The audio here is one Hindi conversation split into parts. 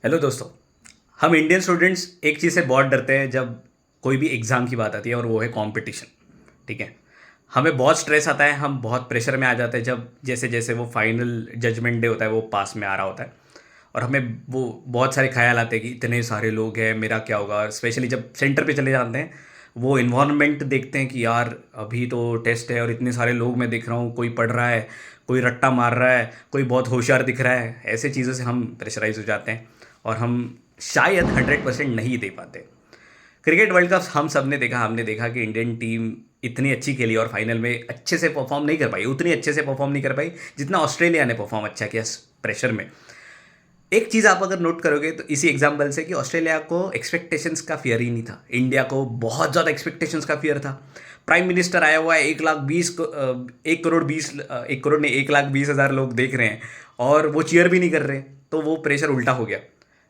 हेलो दोस्तों। हम इंडियन स्टूडेंट्स एक चीज़ से बहुत डरते हैं जब कोई भी एग्ज़ाम की बात आती है और वो है कंपटीशन। ठीक है। हमें बहुत स्ट्रेस आता है, हम बहुत प्रेशर में आ जाते हैं जब जैसे जैसे वो फाइनल जजमेंट डे होता है वो पास में आ रहा होता है। और हमें वो बहुत सारे ख्याल आते हैं कि इतने सारे लोग हैं, मेरा क्या होगा। और स्पेशली जब सेंटर पे चले जाते हैं, वो इन्वायरमेंट देखते हैं कि यार अभी तो टेस्ट है और इतने सारे लोग मैं देख रहा हूँ, कोई पढ़ रहा है, कोई रट्टा मार रहा है, कोई बहुत होशियार दिख रहा है। ऐसे चीज़ों से हम प्रेशराइज हो जाते हैं और हम शायद 100% नहीं दे पाते। क्रिकेट वर्ल्ड कप हम सब ने देखा, हमने देखा कि इंडियन टीम इतनी अच्छी खेली और फाइनल में अच्छे से परफॉर्म नहीं कर पाई, उतनी अच्छे से परफॉर्म नहीं कर पाई जितना ऑस्ट्रेलिया ने परफॉर्म अच्छा किया प्रेशर में। एक चीज़ आप अगर नोट करोगे तो इसी एग्जाम्पल से कि ऑस्ट्रेलिया को एक्सपेक्टेशंस का फियर ही नहीं था, इंडिया को बहुत ज़्यादा एक्सपेक्टेशंस का फियर था। प्राइम मिनिस्टर आया हुआ है, 1 करोड़ ने 1,20,000 लोग देख रहे हैं और वो चीयर भी नहीं कर रहे, तो वो प्रेशर उल्टा हो गया।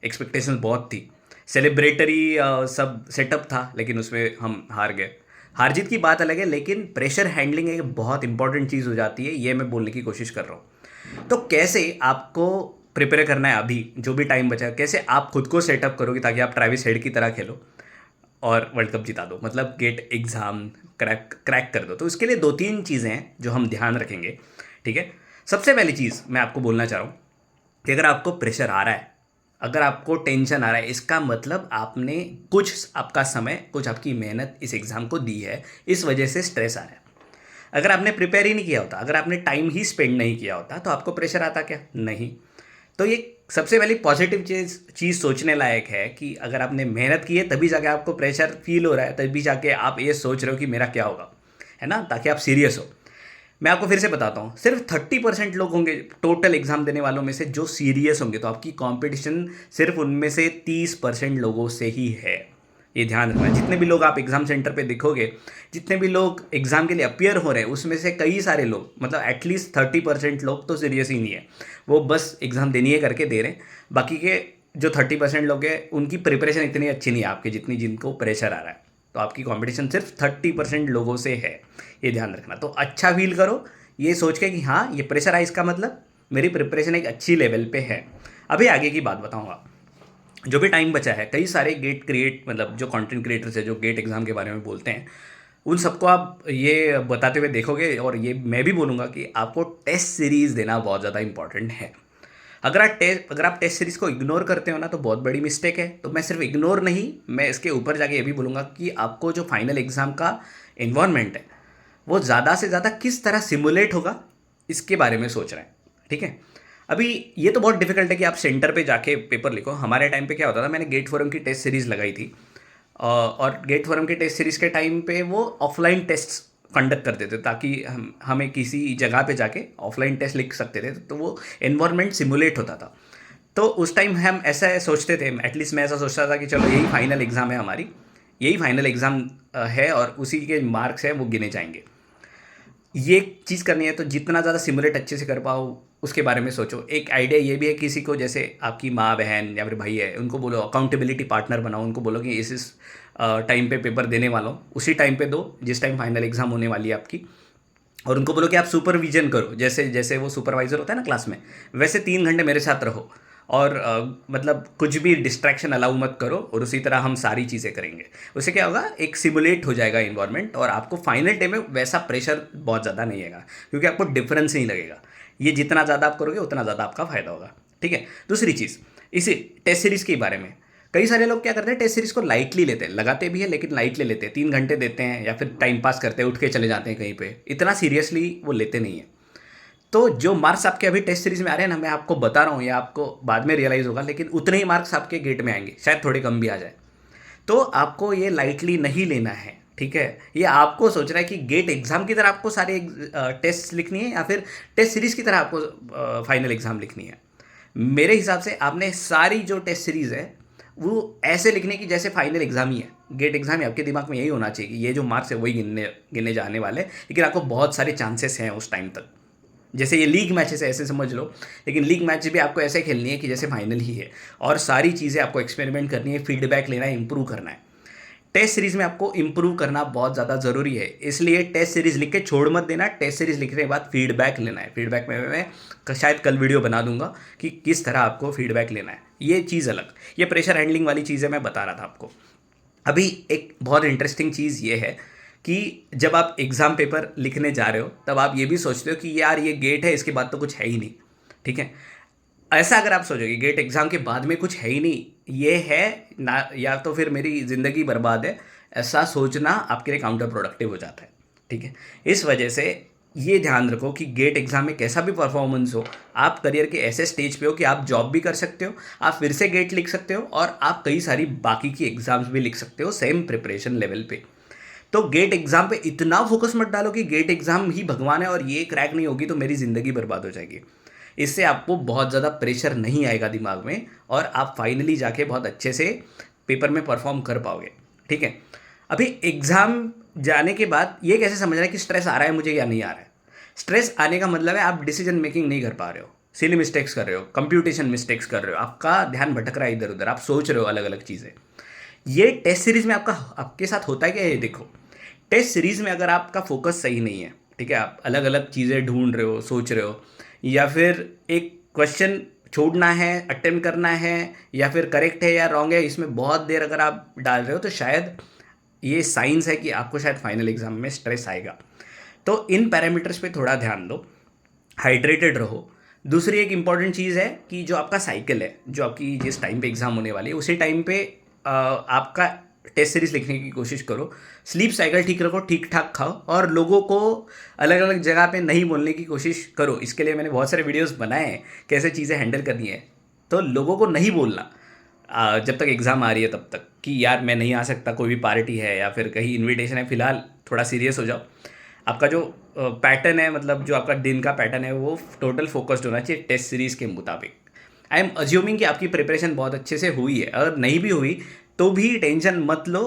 एक्सपेक्टेशंस बहुत थी, सेलिब्रेटरी सब सेटअप था, लेकिन उसमें हम हार गए। हार जीत की बात अलग है, लेकिन प्रेशर हैंडलिंग एक बहुत इंपॉर्टेंट चीज़ हो जाती है, ये मैं बोलने की कोशिश कर रहा हूँ। तो कैसे आपको प्रिपेयर करना है, अभी जो भी टाइम बचा है कैसे आप खुद को सेटअप करोगे ताकि आप ट्रेविस हेड की तरह खेलो और वर्ल्ड कप जिता दो, मतलब गेट एग्ज़ाम क्रैक क्रैक कर दो। तो इसके लिए दो तीन चीज़ें हैं जो हम ध्यान रखेंगे। ठीक है। सबसे पहली चीज़ मैं आपको बोलना चाह रहा हूँ कि अगर आपको प्रेशर आ रहा है, अगर आपको टेंशन आ रहा है, इसका मतलब आपने कुछ आपका समय, कुछ आपकी मेहनत इस एग्ज़ाम को दी है, इस वजह से स्ट्रेस आ रहा है। अगर आपने प्रिपेयर ही नहीं किया होता, अगर आपने टाइम ही स्पेंड नहीं किया होता, तो आपको प्रेशर आता क्या? नहीं। तो ये सबसे पहली पॉजिटिव चीज़ सोचने लायक है कि अगर आपने मेहनत की है तभी जाके आपको प्रेशर फील हो रहा है, तभी जाके आप ये सोच रहे हो कि मेरा क्या होगा, है ना, ताकि आप सीरियस हो। मैं आपको फिर से बताता हूँ, सिर्फ 30% लोग होंगे टोटल एग्जाम देने वालों में से जो सीरियस होंगे, तो आपकी कंपटीशन सिर्फ उनमें से 30% लोगों से ही है। ये ध्यान रखना। जितने भी लोग आप एग्जाम सेंटर पे देखोगे, जितने भी लोग एग्जाम के लिए अपियर हो रहे हैं, उसमें से कई सारे लोग, मतलब एटलीस्ट 30% लोग तो सीरियस ही नहीं है, वो बस एग्जाम देनी है करके दे रहे हैं। बाकी के जो 30% लोग हैं उनकी प्रिपरेशन इतनी अच्छी नहीं है आपकी जितनी जिनको प्रेशर आ रहा है। तो आपकी कंपटीशन सिर्फ 30% लोगों से है, ये ध्यान रखना। तो अच्छा फील करो ये सोच के कि हाँ ये प्रेशर आया, इसका मतलब मेरी प्रिपरेशन एक अच्छी लेवल पे है। अभी आगे की बात बताऊँगा। जो भी टाइम बचा है, कई सारे गेट क्रिएट, मतलब जो कंटेंट क्रिएटर्स है जो गेट एग्ज़ाम के बारे में बोलते हैं, उन सबको आप ये बताते हुए देखोगे और ये मैं भी बोलूँगा कि आपको टेस्ट सीरीज़ देना बहुत ज़्यादा इंपॉर्टेंट है। अगर आप टेस्ट सीरीज़ को इग्नोर करते हो ना, तो बहुत बड़ी मिस्टेक है। तो मैं सिर्फ इग्नोर नहीं, मैं इसके ऊपर जाके ये भी बोलूँगा कि आपको जो फाइनल एग्ज़ाम का इन्वायरमेंट है वो ज़्यादा से ज़्यादा किस तरह सिमुलेट होगा, इसके बारे में सोच रहे हैं। ठीक है। अभी ये तो बहुत डिफिकल्ट है कि आप सेंटर पे जाके पेपर लिखो। हमारे टाइम पे क्या होता था, मैंने गेट फोरम की टेस्ट सीरीज़ लगाई थी और गेट फोरम के टेस्ट सीरीज़ के टाइम पे वो ऑफलाइन टेस्ट कंडक्ट करते थे ताकि हमें किसी जगह पे जाके ऑफलाइन टेस्ट लिख सकते थे, तो वो एनवायरनमेंट सिमुलेट होता था। तो उस टाइम हम ऐसा सोचते थे, एटलीस्ट मैं ऐसा सोचता था कि चलो यही फाइनल एग्ज़ाम है हमारी, यही फाइनल एग्ज़ाम है और उसी के मार्क्स हैं वो गिने जाएंगे। ये चीज़ करनी है तो जितना ज़्यादा सिमुलेट अच्छे से कर पाओ उसके बारे में सोचो। एक आइडिया ये भी है, किसी को जैसे आपकी माँ बहन या फिर भाई है, उनको बोलो अकाउंटेबिलिटी पार्टनर बनाओ, उनको बोलो कि इस टाइम पे पेपर देने वाला हूँ, उसी टाइम पे दो जिस टाइम फाइनल एग्ज़ाम होने वाली है आपकी। और उनको बोलो कि आप सुपरविजन करो, जैसे जैसे वो सुपरवाइज़र होता है ना क्लास में, वैसे 3 घंटे मेरे साथ रहो और मतलब कुछ भी डिस्ट्रैक्शन अलाउ मत करो, और उसी तरह हम सारी चीज़ें करेंगे। उससे क्या होगा, एक सिमुलेट हो जाएगा इन्वायरमेंट और आपको फाइनल डे में वैसा प्रेशर बहुत ज़्यादा नहीं आएगा, क्योंकि आपको डिफरेंस नहीं लगेगा। ये जितना ज़्यादा आप करोगे उतना ज़्यादा आपका फ़ायदा होगा। ठीक है। दूसरी चीज़, इसी टेस्ट सीरीज़ के बारे में कई सारे लोग क्या करते हैं, टेस्ट सीरीज़ को लाइटली लेते हैं, लगाते भी है लेकिन लाइटली लेते हैं, 3 घंटे देते हैं या फिर टाइम पास करते हैं, उठ के चले जाते हैं कहीं पे, इतना सीरियसली वो लेते नहीं है। तो जो मार्क्स आपके अभी टेस्ट सीरीज में आ रहे हैं ना, मैं आपको बता रहा हूँ, ये आपको बाद में रियलाइज़ होगा, लेकिन उतने ही मार्क्स आपके गेट में आएंगे, शायद थोड़े कम भी आ जाए। तो आपको ये लाइटली नहीं लेना है। ठीक है। ये आपको सोचना है कि गेट एग्ज़ाम की तरह आपको सारे टेस्ट लिखनी है या फिर टेस्ट सीरीज़ की तरह आपको फाइनल एग्ज़ाम लिखनी है। मेरे हिसाब से आपने सारी जो टेस्ट सीरीज़ है वो ऐसे लिखने की जैसे फाइनल एग्ज़ाम ही है, गेट एग्ज़ाम ही। आपके दिमाग में यही होना चाहिए कि ये जो मार्क्स है वही गिनने गिने जाने वाले, लेकिन आपको बहुत सारे चांसेस हैं उस टाइम तक। जैसे ये लीग मैचेस है ऐसे समझ लो, लेकिन लीग मैच भी आपको ऐसे खेलनी है कि जैसे फाइनल ही है, और सारी चीज़ें आपको एक्सपेरिमेंट करनी है, फीडबैक लेना है, इंप्रूव करना है। टेस्ट सीरीज में आपको इंप्रूव करना बहुत ज़्यादा ज़रूरी है, इसलिए टेस्ट सीरीज लिख के छोड़ मत देना। टेस्ट सीरीज लिखने के बाद फीडबैक लेना है। फीडबैक में मैं शायद कल वीडियो बना दूंगा कि किस तरह आपको फीडबैक लेना है, ये चीज़ अलग। ये प्रेशर हैंडलिंग वाली चीज़ें मैं बता रहा था आपको। अभी एक बहुत इंटरेस्टिंग चीज़ ये है कि जब आप एग्ज़ाम पेपर लिखने जा रहे हो तब आप ये भी सोचते हो कि यार ये गेट है, इसके बाद तो कुछ है ही नहीं, ठीक है। ऐसा अगर आप सोचोगे गेट एग्ज़ाम के बाद में कुछ है ही नहीं, ये है ना, या तो फिर मेरी ज़िंदगी बर्बाद है, ऐसा सोचना आपके लिए काउंटर प्रोडक्टिव हो जाता है, ठीक है। इस वजह से ये ध्यान रखो कि गेट एग्ज़ाम में कैसा भी परफॉर्मेंस हो, आप करियर के ऐसे स्टेज पे हो कि आप जॉब भी कर सकते हो, आप फिर से गेट लिख सकते हो, और आप कई सारी बाकी की एग्ज़ाम्स भी लिख सकते हो सेम प्रिपरेशन लेवल पे। तो गेट एग्ज़ाम पे इतना फोकस मत डालो कि गेट एग्ज़ाम ही भगवान है और ये क्रैक नहीं होगी तो मेरी ज़िंदगी बर्बाद हो जाएगी। इससे आपको बहुत ज़्यादा प्रेशर नहीं आएगा दिमाग में, और आप फाइनली जाके बहुत अच्छे से पेपर में परफॉर्म कर पाओगे, ठीक है। अभी एग्ज़ाम जाने के बाद ये कैसे समझना है कि स्ट्रेस आ रहा है मुझे या नहीं आ रहा है। स्ट्रेस आने का मतलब है आप डिसीजन मेकिंग नहीं कर पा रहे हो, सिली मिस्टेक्स कर रहे हो, कंप्यूटेशन मिस्टेक्स कर रहे हो, आपका ध्यान भटक रहा है इधर उधर, आप सोच रहे हो अलग अलग चीज़ें। ये टेस्ट सीरीज़ में आपके साथ होता है क्या, ये देखो। टेस्ट सीरीज़ में अगर आपका फोकस सही नहीं है, ठीक है, आप अलग अलग चीज़ें ढूंढ रहे हो, सोच रहे हो, या फिर एक क्वेश्चन छोड़ना है, अटेम्प्ट करना है, या फिर करेक्ट है या रॉन्ग है, इसमें बहुत देर अगर आप डाल रहे हो तो शायद ये साइंस है कि आपको शायद फाइनल एग्जाम में स्ट्रेस आएगा। तो इन पैरामीटर्स पे थोड़ा ध्यान दो, हाइड्रेटेड रहो। दूसरी एक इम्पॉर्टेंट चीज़ है कि जो आपका साइकिल है, जो आपकी जिस टाइम पे एग्ज़ाम होने वाली है उसी टाइम पे आपका टेस्ट सीरीज लिखने की कोशिश करो। स्लीप साइकिल ठीक रखो, ठीक ठाक खाओ, और लोगों को अलग अलग जगह पे नहीं बोलने की कोशिश करो। इसके लिए मैंने बहुत सारे वीडियोस बनाए हैं कैसे चीज़ें हैंडल करनी है। तो लोगों को नहीं बोलना जब तक एग्ज़ाम आ रही है तब तक कि यार मैं नहीं आ सकता, कोई भी पार्टी है या फिर कहीं इन्विटेशन है, फ़िलहाल थोड़ा सीरियस हो जाओ। आपका जो पैटर्न है, मतलब जो आपका दिन का पैटर्न है, वो टोटल फोकस्ड होना चाहिए टेस्ट सीरीज़ के मुताबिक। आई एम अज्यूमिंग कि आपकी प्रिपरेशन बहुत अच्छे से हुई है, अगर नहीं भी हुई तो भी टेंशन मत लो।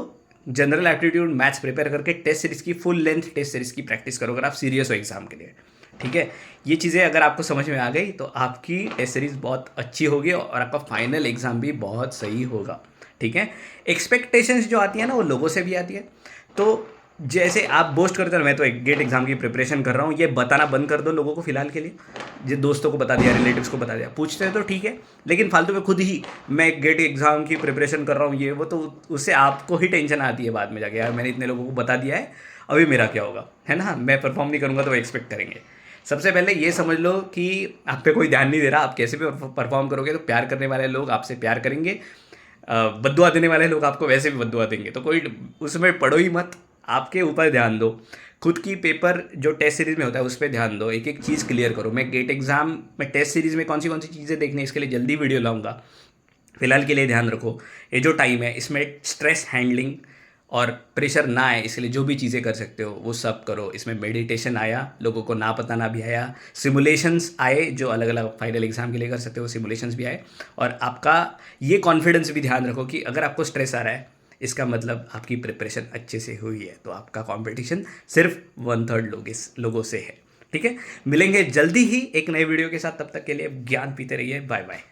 जनरल एप्टीट्यूड मैथ्स प्रिपेयर करके टेस्ट सीरीज़ की फुल लेंथ टेस्ट सीरीज़ की प्रैक्टिस करो अगर आप सीरियस हो एग्ज़ाम के लिए, ठीक है। ये चीज़ें अगर आपको समझ में आ गई तो आपकी टेस्ट सीरीज़ बहुत अच्छी होगी और आपका फाइनल एग्ज़ाम भी बहुत सही होगा, ठीक है। एक्सपेक्टेशंस जो आती है ना, वो लोगों से भी आती है। तो जैसे आप बोस्ट करते हो मैं तो एक गेट एग्जाम की प्रिपरेशन कर रहा हूँ, ये बताना बंद कर दो लोगों को फिलहाल के लिए। जो दोस्तों को बता दिया, रिलेटिव्स को बता दिया, पूछते हैं तो ठीक है, लेकिन फालतू में खुद ही मैं गेट एग्जाम की प्रिपरेशन कर रहा हूँ ये वो, तो उससे आपको ही टेंशन आती है बाद में जाके, यार मैंने इतने लोगों को बता दिया है, अभी मेरा क्या होगा, है ना। मैं परफॉर्म नहीं करूँगा तो वो एक्सपेक्ट करेंगे। सबसे पहले ये समझ लो कि आप पे कोई ध्यान नहीं दे रहा, आप कैसे भी परफॉर्म करोगे तो प्यार करने वाले लोग आपसे प्यार करेंगे, बद्दुआ देने वाले लोग आपको वैसे भी बद्दुआ देंगे, तो कोई उसमें पढ़ो ही मत, आपके ऊपर ध्यान दो। खुद की पेपर जो टेस्ट सीरीज़ में होता है उस पर ध्यान दो, एक एक चीज़ क्लियर करो। मैं गेट एग्ज़ाम में टेस्ट सीरीज़ में कौन सी चीज़ें देखनी है इसके लिए जल्दी वीडियो लाऊंगा। फिलहाल के लिए ध्यान रखो, ये जो टाइम है इसमें स्ट्रेस हैंडलिंग और प्रेशर ना आए इसके लिए जो भी चीज़ें कर सकते हो वो सब करो। इसमें मेडिटेशन आया, लोगों को ना पता ना भी आया, सिमुलेशंस आए जो अलग अलग फाइनल एग्जाम के लिए कर सकते हो, सिमुलेशंस भी आए। और आपका ये कॉन्फिडेंस भी ध्यान रखो कि अगर आपको स्ट्रेस आ रहा है इसका मतलब आपकी प्रिपरेशन अच्छे से हुई है, तो आपका कंपटीशन सिर्फ 1/3 लोगों से है, ठीक है। मिलेंगे जल्दी ही एक नए वीडियो के साथ, तब तक के लिए ज्ञान पीते रहिए, बाय बाय।